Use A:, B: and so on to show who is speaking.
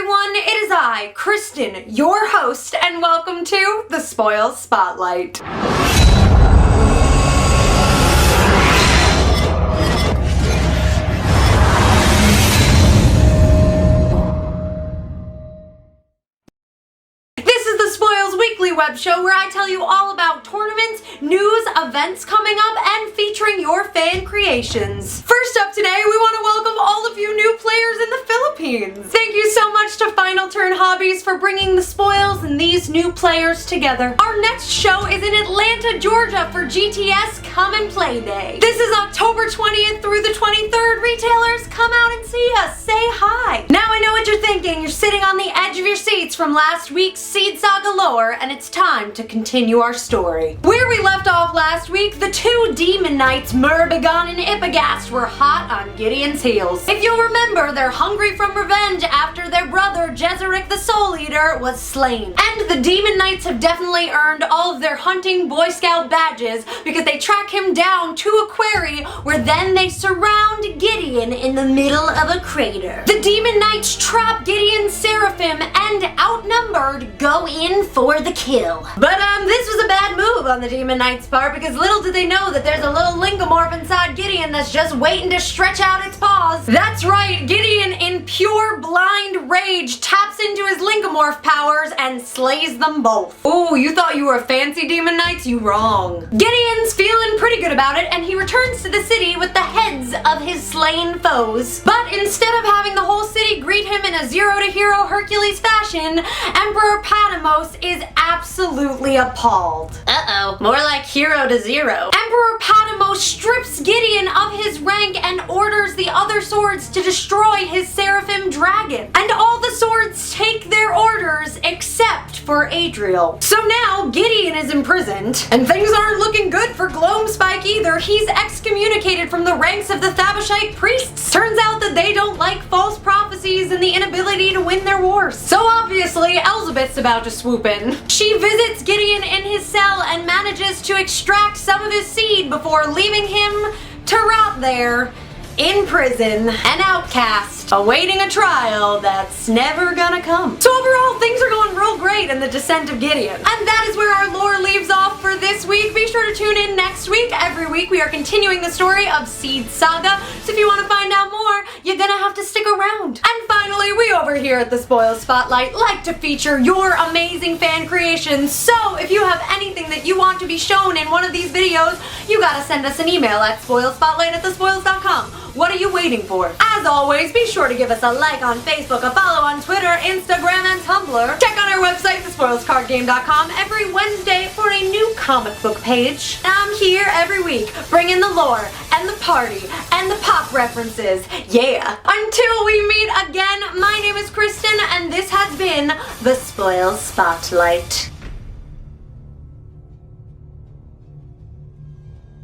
A: everyone, it is I, Kristen, your host, and welcome to the Spoils Spotlight. Weekly web show where I tell you all about tournaments, news, events coming up, and featuring your fan creations. First up today, we want to welcome all of you new players in the Philippines. Thank you so much to Final Turn Hobbies for bringing the spoils and these new players together. Our next show is in Atlanta, Georgia for GTS Come and Play Day. This is October 20th through the 23rd. Retailers, come out and see us. Say hi. Now I know what you're thinking. You're sitting on the edge of your seats from last week's Seed Saga lore, and it's time to continue our story. Where we left off last week, the two demon knights, Myrbegon and Ipagast, were hot on Gideon's heels. If you'll remember, they're hungry from revenge after their brother, Jezeric the Soul Eater, was slain. And the demon knights have definitely earned all of their hunting Boy Scout badges because they track him down to a quarry where then they surround Gideon in the middle of a crater. The demon knights trap Gideon's seraphim and, outnumbered, go in for the kill. But this was a bad move on the Demon Knight's part because little did they know that there's a little lingomorph inside Gideon that's just waiting to stretch out its paws. That's right, Gideon in pure blind rage taps into his lingomorph powers and slays them both. Ooh, you thought you were fancy Demon Knights? You wrong. Gideon's feeling pretty good about it and he returns to the city with the heads of his slain foes. But instead of having the whole city greet him in a zero to hero Hercules fashion, Emperor Patamos is absolutely appalled. Uh-oh, more like hero to zero. Emperor Patamos strips Gideon of his rank and orders the other swords to destroy his seraphim dragon. And all the swords take their orders except for Adriel. So now Gideon is imprisoned, and things aren't looking good for Gloamspike either. He's excommunicated from the ranks of the Thabashite priests. Turns out that they don't like false prophecies and the inability to win their wars. So obviously, Elizabeth's about to swoop in. She visits Gideon in his cell and manages to extract some of his seed before leaving him to rot there in prison, an outcast, awaiting a trial that's never gonna come. So overall, things are going real great in the descent of Gideon. And that is where our lore leaves off for this week. Be sure to tune in next week. Every week we are continuing the story of Seed Saga, so if you want to find out more, you're gonna have to stick around. And finally, we over here at the Spoils Spotlight like to feature your amazing fan creations, so if you have anything that you want to be shown in one of these videos, you gotta send us an email at spoilspotlight@thespoils.com. What are you waiting for? As always, be sure to give us a like on Facebook, a follow on Twitter, Instagram, and Tumblr. Check out our website, thespoilscardgame.com, every Wednesday for a new comic book page. I'm here every week, bringing the lore, and the party, and the pop references. Yeah. Until we meet again, my name is Kristen, and this has been the Spoils Spotlight.